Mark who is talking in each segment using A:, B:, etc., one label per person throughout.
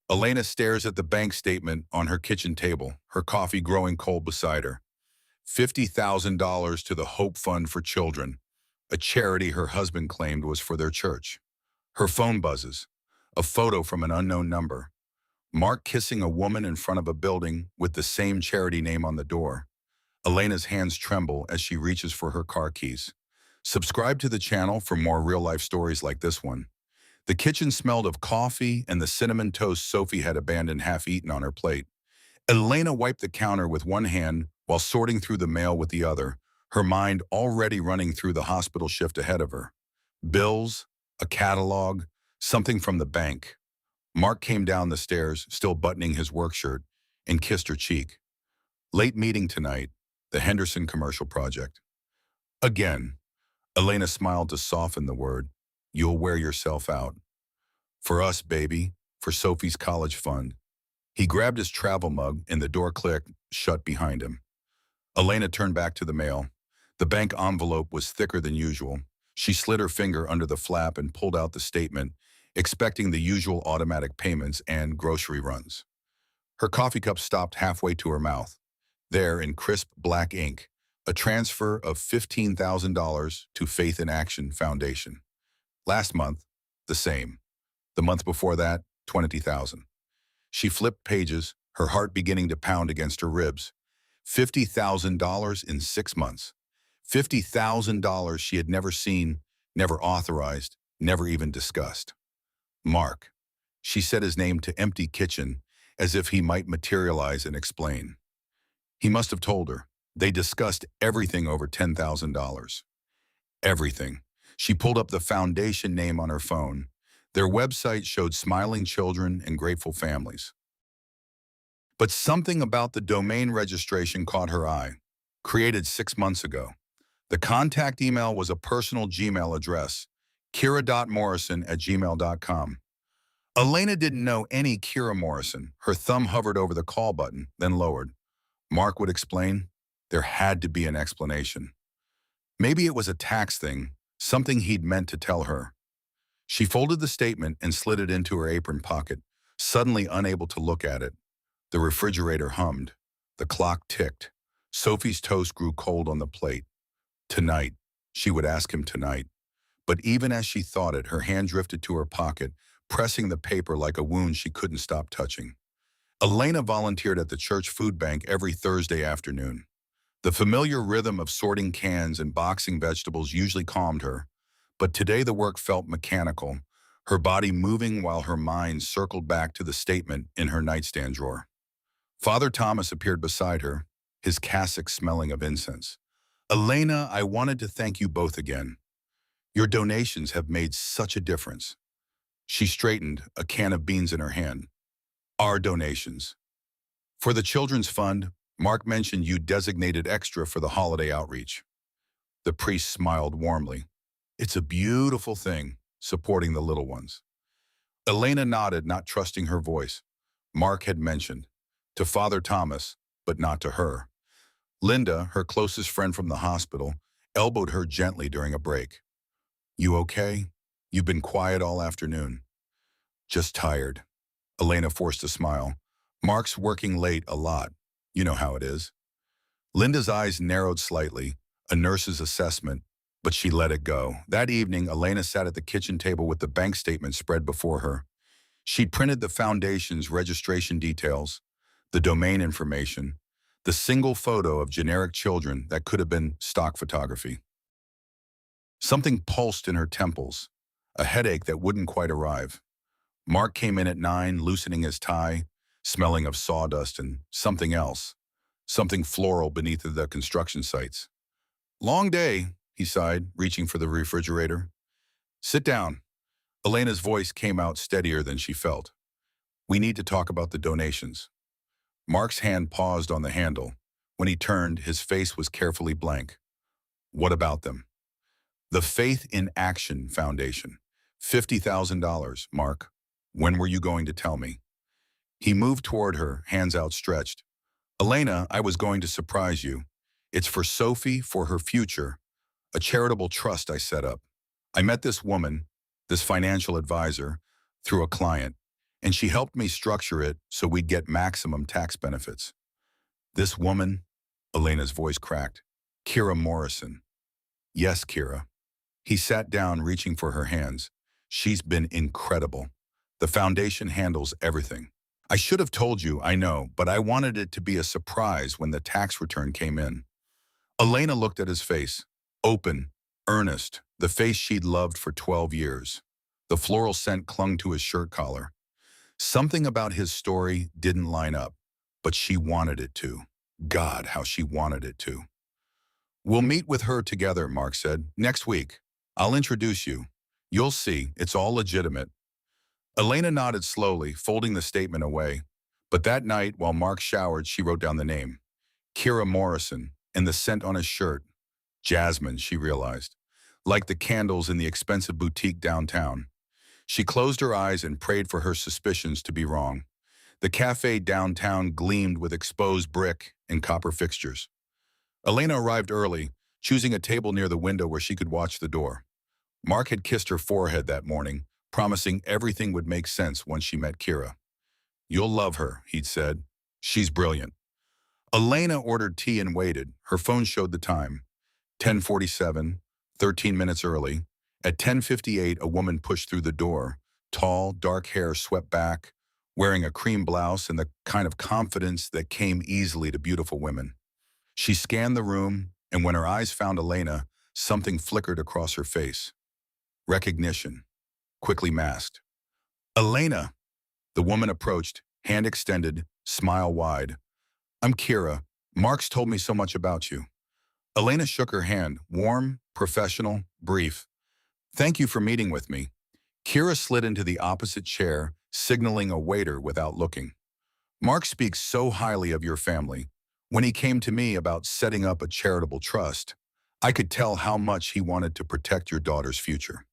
A: Elena stares at the bank statement on her kitchen table, her coffee growing cold beside her. $50,000 to the Hope Fund for Children, a charity her husband claimed was for their church. Her phone buzzes. A photo from an unknown number. Mark kissing a woman in front of a building with the same charity name on the door. Elena's hands tremble as she reaches for her car keys. Subscribe to the channel for more real-life stories like this one. The kitchen smelled of coffee and the cinnamon toast Sophie had abandoned half-eaten on her plate. Elena wiped the counter with one hand while sorting through the mail with the other, her mind already running through the hospital shift ahead of her. Bills, a catalog, something from the bank. Mark came down the stairs, still buttoning his work shirt, and kissed her cheek. Late meeting tonight, the Henderson commercial project. Again, Elena smiled to soften the word. You'll wear yourself out. For us, baby, for Sophie's college fund. He grabbed his travel mug and the door clicked shut behind him. Elena turned back to the mail. The bank envelope was thicker than usual. She slid her finger under the flap and pulled out the statement, expecting the usual automatic payments and grocery runs. Her coffee cup stopped halfway to her mouth. There, in crisp black ink, a transfer of $15,000 to Faith in Action Foundation. Last month, the same. The month before that, $20,000. She flipped pages, her heart beginning to pound against her ribs. $50,000 in 6 months. $50,000 she had never seen, never authorized, never even discussed. Mark. She said his name to empty kitchen, as if he might materialize and explain. He must have told her. They discussed everything over $10,000. Everything. She pulled up the foundation name on her phone. Their website showed smiling children and grateful families. But something about the domain registration caught her eye. Created 6 months ago. The contact email was a personal Gmail address, kira.morrison@gmail.com. Elena didn't know any Kira Morrison. Her thumb hovered over the call button, then lowered. Mark would explain. There had to be an explanation. Maybe it was a tax thing, something he'd meant to tell her. She folded the statement and slid it into her apron pocket, suddenly unable to look at it. The refrigerator hummed. The clock ticked. Sophie's toast grew cold on the plate. Tonight. She would ask him tonight. But even as she thought it, her hand drifted to her pocket, pressing the paper like a wound she couldn't stop touching. Elena volunteered at the church food bank every Thursday afternoon. The familiar rhythm of sorting cans and boxing vegetables usually calmed her, but today the work felt mechanical, her body moving while her mind circled back to the statement in her nightstand drawer. Father Thomas appeared beside her, his cassock smelling of incense. Elena, I wanted to thank you both again. Your donations have made such a difference. She straightened, a can of beans in her hand. Our donations. For the Children's Fund, Mark mentioned you designated extra for the holiday outreach. The priest smiled warmly. It's a beautiful thing, supporting the little ones. Elena nodded, not trusting her voice. Mark had mentioned. To Father Thomas, but not to her. Linda, her closest friend from the hospital, elbowed her gently during a break. You okay? You've been quiet all afternoon. Just tired. Elena forced a smile. Mark's working late a lot. You know how it is. Linda's eyes narrowed slightly, a nurse's assessment, but she let it go. That evening, Elena sat at the kitchen table with the bank statement spread before her. She'd printed the foundation's registration details, the domain information, the single photo of generic children that could have been stock photography. Something pulsed in her temples, a headache that wouldn't quite arrive. Mark came in at 9, loosening his tie, smelling of sawdust and something else, something floral beneath the construction sites. Long day, he sighed, reaching for the refrigerator. Sit down. Elena's voice came out steadier than she felt. We need to talk about the donations. Mark's hand paused on the handle. When he turned, his face was carefully blank. What about them? The Faith in Action Foundation. $50,000, Mark. When were you going to tell me? He moved toward her, hands outstretched. Elena, I was going to surprise you. It's for Sophie, for her future. A charitable trust I set up. I met this woman, this financial advisor, through a client, and she helped me structure it so we'd get maximum tax benefits. This woman, Elena's voice cracked. Kira Morrison. Yes, Kira. He sat down, reaching for her hands. She's been incredible. The foundation handles everything. I should have told you, I know, but I wanted it to be a surprise when the tax return came in. Elena looked at his face. Open, earnest, the face she'd loved for 12 years. The floral scent clung to his shirt collar. Something about his story didn't line up, but she wanted it to. God, how she wanted it to. We'll meet with her together, Mark said, next week. I'll introduce you. You'll see, it's all legitimate. Elena nodded slowly, folding the statement away. But that night, while Mark showered, she wrote down the name. Kira Morrison, and the scent on his shirt. Jasmine, she realized. Like the candles in the expensive boutique downtown. She closed her eyes and prayed for her suspicions to be wrong. The cafe downtown gleamed with exposed brick and copper fixtures. Elena arrived early, choosing a table near the window where she could watch the door. Mark had kissed her forehead that morning, promising everything would make sense once she met Kira. You'll love her, he'd said. She's brilliant. Elena ordered tea and waited. Her phone showed the time. 10:47, 13 minutes early. At 10:58, a woman pushed through the door. Tall, dark hair swept back, wearing a cream blouse and the kind of confidence that came easily to beautiful women. She scanned the room, and when her eyes found Elena, something flickered across her face. Recognition, quickly masked. Elena, the woman approached, hand extended, smile wide. I'm Kira. Mark's told me so much about you. Elena shook her hand, warm, professional, brief. Thank you for meeting with me. Kira slid into the opposite chair, signaling a waiter without looking. Mark speaks so highly of your family. When he came to me about setting up a charitable trust, I could tell how much he wanted to protect your daughter's future.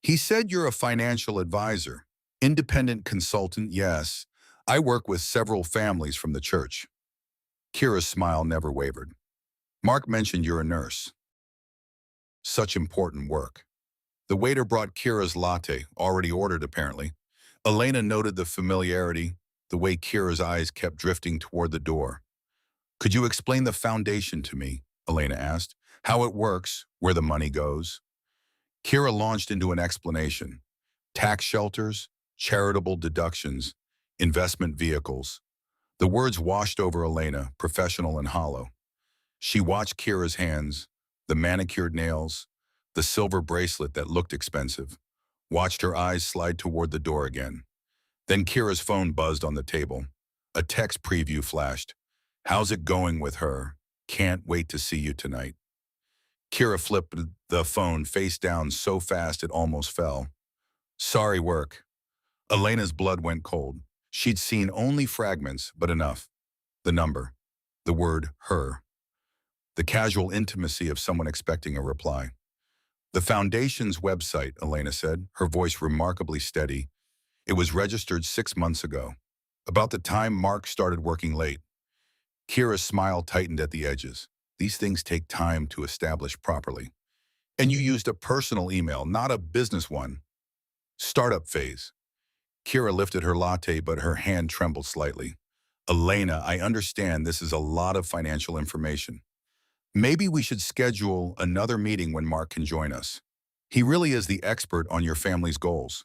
A: He said you're a financial advisor, independent consultant, yes. I work with several families from the church. Kira's smile never wavered. Mark mentioned you're a nurse. Such important work. The waiter brought Kira's latte, already ordered apparently. Elena noted the familiarity, the way Kira's eyes kept drifting toward the door. Could you explain the foundation to me? Elena asked. How it works, where the money goes. Kira launched into an explanation. Tax shelters, charitable deductions, investment vehicles. The words washed over Elena, professional and hollow. She watched Kira's hands, the manicured nails, the silver bracelet that looked expensive, watched her eyes slide toward the door again. Then Kira's phone buzzed on the table. A text preview flashed. How's it going with her? Can't wait to see you tonight. Kira flipped the phone face down so fast it almost fell. Sorry, work. Elena's blood went cold. She'd seen only fragments, but enough. The number. The word her. The casual intimacy of someone expecting a reply. The Foundation's website, Elena said, her voice remarkably steady. It was registered 6 months ago, about the time Mark started working late. Kira's smile tightened at the edges. These things take time to establish properly. And you used a personal email, not a business one. Startup phase. Kira lifted her latte, but her hand trembled slightly. Elena, I understand this is a lot of financial information. Maybe we should schedule another meeting when Mark can join us. He really is the expert on your family's goals.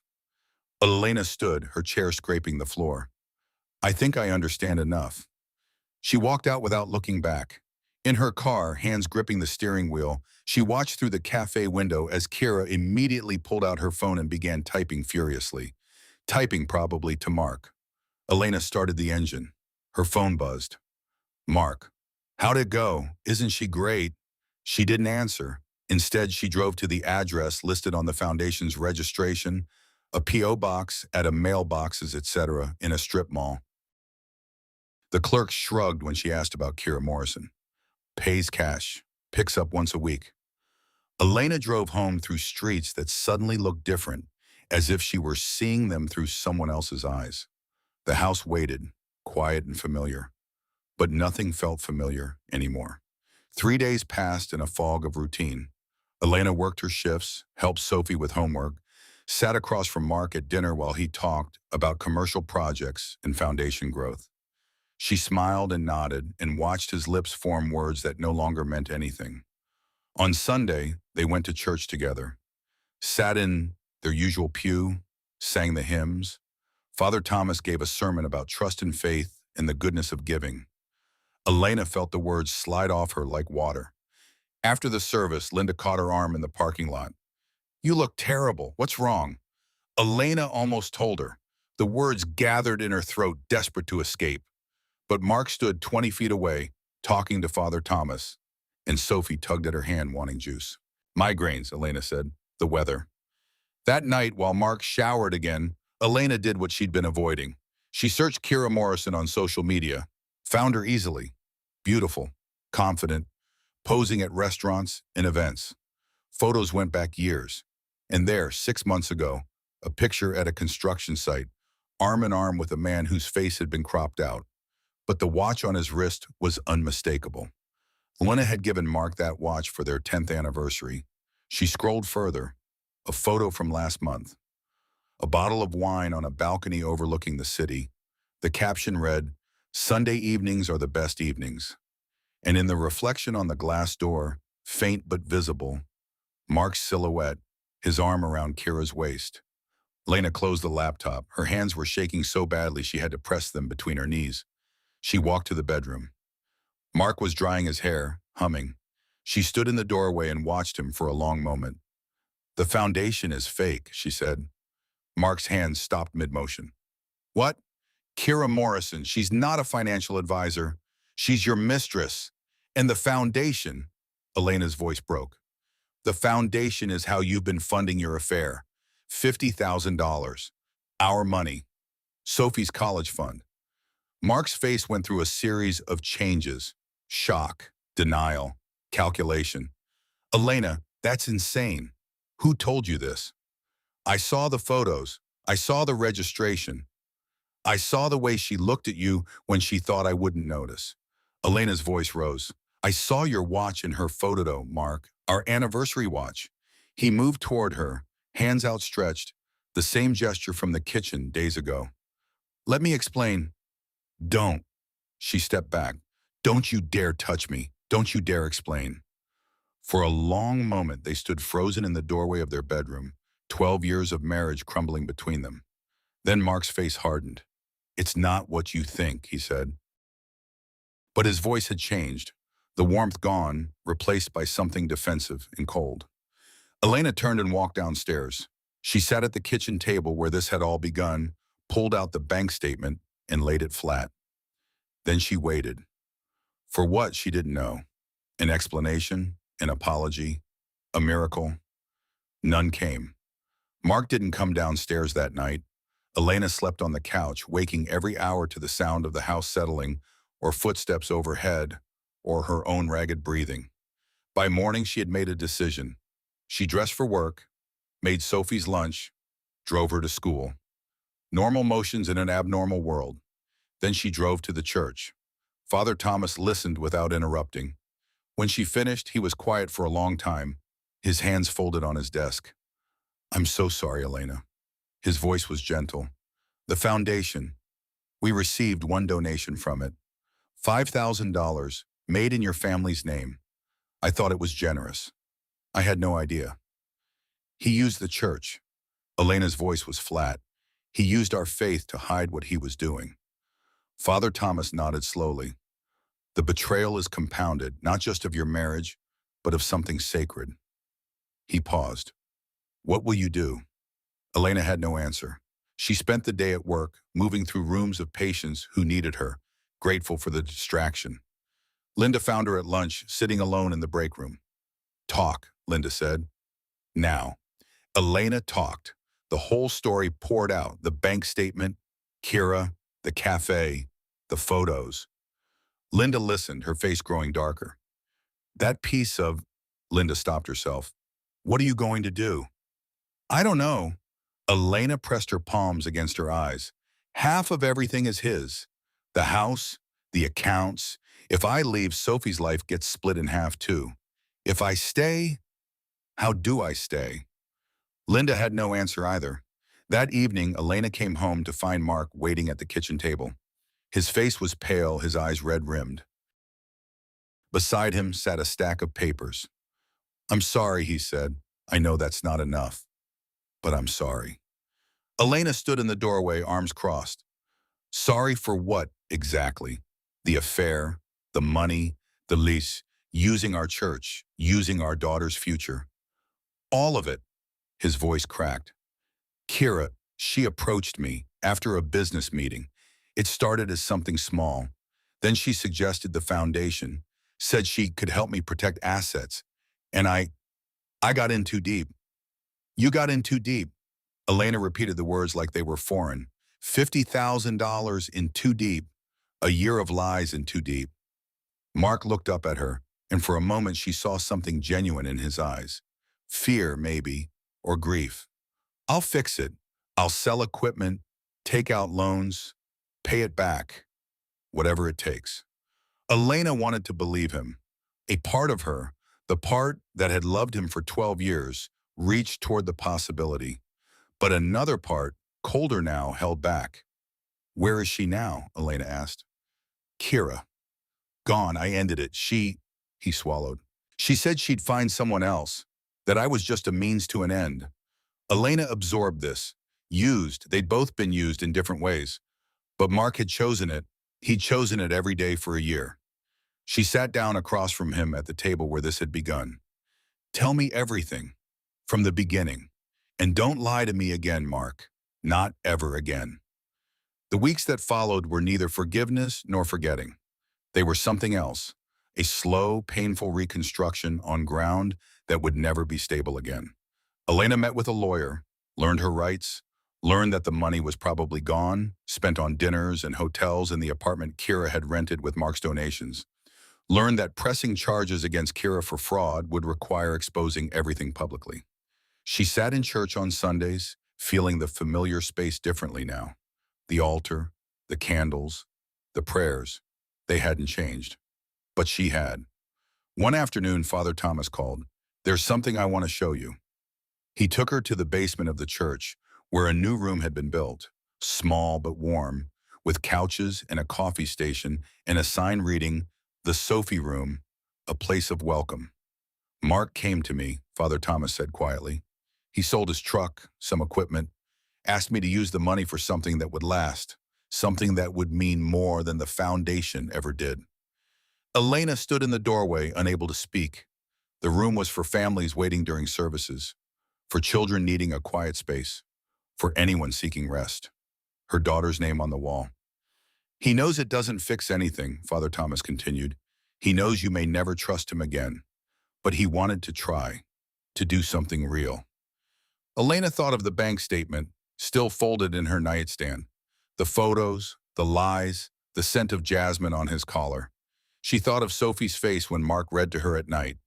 A: Elena stood, her chair scraping the floor. I think I understand enough. She walked out without looking back. In her car, hands gripping the steering wheel, she watched through the cafe window as Kira immediately pulled out her phone and began typing furiously. Typing probably to Mark. Elena started the engine. Her phone buzzed. Mark. How'd it go? Isn't she great? She didn't answer. Instead, she drove to the address listed on the Foundation's registration, a P.O. box at a mailboxes, etc., in a strip mall. The clerk shrugged when she asked about Kira Morrison. Pays cash. Picks up once a week. Elena drove home through streets that suddenly looked different, as if she were seeing them through someone else's eyes. The house waited, quiet and familiar. But nothing felt familiar anymore. 3 days passed in a fog of routine. Elena worked her shifts, helped Sophie with homework, sat across from Mark at dinner while he talked about commercial projects and foundation growth. She smiled and nodded and watched his lips form words that no longer meant anything. On Sunday, they went to church together, sat in their usual pew, sang the hymns. Father Thomas gave a sermon about trust and faith and the goodness of giving. Elena felt the words slide off her like water. After the service, Linda caught her arm in the parking lot. "You look terrible. What's wrong?" Elena almost told her. The words gathered in her throat, desperate to escape. But Mark stood 20 feet away, talking to Father Thomas, and Sophie tugged at her hand, wanting juice. "Migraines," Elena said. "The weather." That night, while Mark showered again, Elena did what she'd been avoiding. She searched Kira Morrison on social media, found her easily. Beautiful, confident, posing at restaurants and events. Photos went back years. And there, 6 months ago, a picture at a construction site, arm in arm with a man whose face had been cropped out. But the watch on his wrist was unmistakable. Elena had given Mark that watch for their 10th anniversary. She scrolled further. A photo from last month. A bottle of wine on a balcony overlooking the city. The caption read, "Sunday evenings are the best evenings." And in the reflection on the glass door, faint but visible, Mark's silhouette, his arm around Kira's waist. Elena closed the laptop. Her hands were shaking so badly she had to press them between her knees. She walked to the bedroom. Mark was drying his hair, humming. She stood in the doorway and watched him for a long moment. "The foundation is fake," she said. Mark's hands stopped mid-motion. "What?" "Kira Morrison, she's not a financial advisor. She's your mistress. And the foundation," Elena's voice broke. "The foundation is how you've been funding your affair. $50,000. Our money. Sophie's college fund." Mark's face went through a series of changes. Shock, denial, calculation. "Elena, that's insane. Who told you this?" "I saw the photos. I saw the registration. I saw the way she looked at you when she thought I wouldn't notice." Elena's voice rose. "I saw your watch in her photo, Mark, our anniversary watch." He moved toward her, hands outstretched, the same gesture from the kitchen days ago. "Let me explain." "Don't." She stepped back. "Don't you dare touch me. Don't you dare explain." For a long moment, they stood frozen in the doorway of their bedroom, 12 years of marriage crumbling between them. Then Mark's face hardened. "It's not what you think," he said. But his voice had changed, the warmth gone, replaced by something defensive and cold. Elena turned and walked downstairs. She sat at the kitchen table where this had all begun, pulled out the bank statement, and laid it flat. Then she waited. For what, she didn't know. An explanation, an apology, a miracle. None came. Mark didn't come downstairs that night. Elena slept on the couch, waking every hour to the sound of the house settling, or footsteps overhead, or her own ragged breathing. By morning, she had made a decision. She dressed for work, made Sophie's lunch, drove her to school. Normal motions in an abnormal world. Then she drove to the church. Father Thomas listened without interrupting. When she finished, he was quiet for a long time, his hands folded on his desk. "I'm so sorry, Elena." His voice was gentle. "The foundation. We received one donation from it. $5,000, made in your family's name. I thought it was generous. I had no idea." "He used the church." Elena's voice was flat. "He used our faith to hide what he was doing." Father Thomas nodded slowly. "The betrayal is compounded, not just of your marriage, but of something sacred." He paused. "What will you do?" Elena had no answer. She spent the day at work, moving through rooms of patients who needed her, grateful for the distraction. Linda found her at lunch, sitting alone in the break room. "Talk," Linda said. Now. Elena talked. The whole story poured out, the bank statement, Kira, the cafe, the photos. Linda listened, her face growing darker. "That piece of—" Linda stopped herself. "What are you going to do?" "I don't know." Elena pressed her palms against her eyes. "Half of everything is his. The house, the accounts. If I leave, Sophie's life gets split in half too. If I stay, how do I stay?" Linda had no answer either. That evening, Elena came home to find Mark waiting at the kitchen table. His face was pale, his eyes red-rimmed. Beside him sat a stack of papers. "I'm sorry," he said. "I know that's not enough, but I'm sorry." Elena stood in the doorway, arms crossed. Sorry for what, exactly? The affair, the money, the lease, using our church, using our daughter's future. All of it. His voice cracked. Kira, she approached me after a business meeting. It started as something small. Then she suggested the foundation, said she could help me protect assets. And I got in too deep. You got in too deep. Elena repeated the words like they were foreign. $50,000 in too deep. A year of lies in too deep. Mark looked up at her, and for a moment she saw something genuine in his eyes. Fear, maybe, or grief. I'll fix it. I'll sell equipment, take out loans, pay it back, whatever it takes. Elena wanted to believe him. A part of her, the part that had loved him for 12 years, reached toward the possibility. But another part, colder now, held back. Where is she now? Elena asked. Kira. Gone, I ended it. He swallowed. She said she'd find someone else, that I was just a means to an end. Elena absorbed this. Used, they'd both been used in different ways. But Mark had chosen it. He'd chosen it every day for a year. She sat down across from him at the table where this had begun. Tell me everything, from the beginning. And don't lie to me again, Mark. Not ever again. The weeks that followed were neither forgiveness nor forgetting. They were something else, a slow, painful reconstruction on ground that would never be stable again. Elena met with a lawyer, learned her rights, learned that the money was probably gone, spent on dinners and hotels in the apartment Kira had rented with Mark's donations, learned that pressing charges against Kira for fraud would require exposing everything publicly. She sat in church on Sundays, feeling the familiar space differently now. The altar, the candles, the prayers, they hadn't changed. But she had. One afternoon, Father Thomas called. There's something I want to show you. He took her to the basement of the church, where a new room had been built, small but warm, with couches and a coffee station and a sign reading, "The Sophie Room, a place of welcome." Mark came to me, Father Thomas said quietly. He sold his truck, some equipment, asked me to use the money for something that would last, something that would mean more than the foundation ever did. Elena stood in the doorway, unable to speak. The room was for families waiting during services, for children needing a quiet space, for anyone seeking rest. Her daughter's name on the wall. He knows it doesn't fix anything, Father Thomas continued. He knows you may never trust him again, but he wanted to try, to do something real. Elena thought of the bank statement, still folded in her nightstand, the photos, the lies, the scent of jasmine on his collar. She thought of Sophie's face when Mark read to her at night,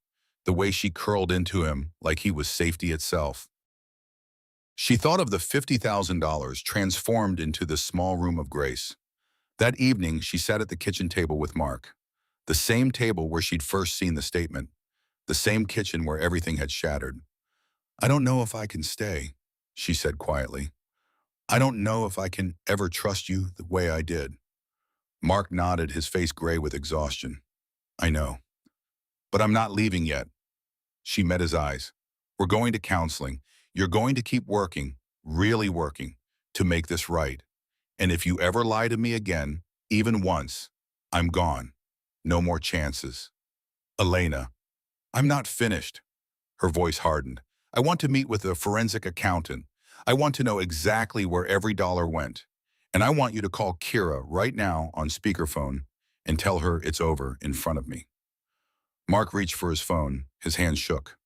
A: the way she curled into him like he was safety itself. She thought of the $50,000 transformed into this small room of grace. That evening, she sat at the kitchen table with Mark, the same table where she'd first seen the statement, the same kitchen where everything had shattered. I don't know if I can stay, she said quietly. I don't know if I can ever trust you the way I did. Mark nodded, his face gray with exhaustion. I know. But I'm not leaving yet. She met his eyes. We're going to counseling. You're going to keep working, really working, to make this right. And if you ever lie to me again, even once, I'm gone. No more chances. Elena, I'm not finished. Her voice hardened. I want to meet with a forensic accountant. I want to know exactly where every dollar went. And I want you to call Kira right now on speakerphone and tell her it's over in front of me. Mark reached for his phone. His hand shook.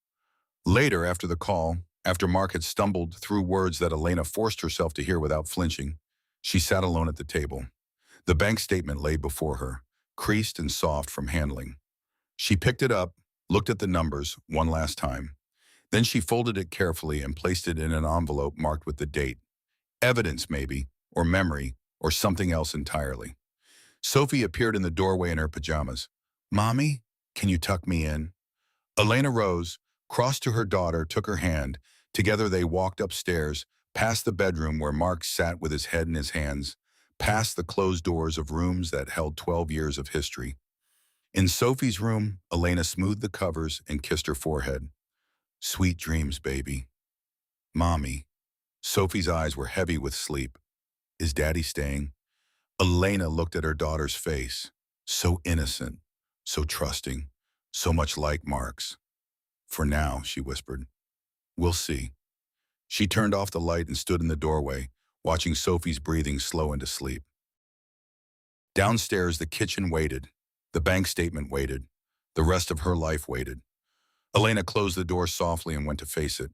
A: Later, after the call, after Mark had stumbled through words that Elena forced herself to hear without flinching, she sat alone at the table. The bank statement lay before her, creased and soft from handling. She picked it up, looked at the numbers one last time. Then she folded it carefully and placed it in an envelope marked with the date. Evidence, maybe, or memory, or something else entirely. Sophie appeared in the doorway in her pajamas. Mommy, can you tuck me in? Elena rose, crossed to her daughter, took her hand, Together they walked upstairs, past the bedroom where Mark sat with his head in his hands, past the closed doors of rooms that held 12 years of history. In Sophie's room, Elena smoothed the covers and kissed her forehead. Sweet dreams, baby. Mommy. Sophie's eyes were heavy with sleep. Is Daddy staying? Elena looked at her daughter's face. So innocent, so trusting, so much like Mark's. For now, she whispered. We'll see. She turned off the light and stood in the doorway, watching Sophie's breathing slow into sleep. Downstairs, the kitchen waited. The bank statement waited. The rest of her life waited. Elena closed the door softly and went to face it.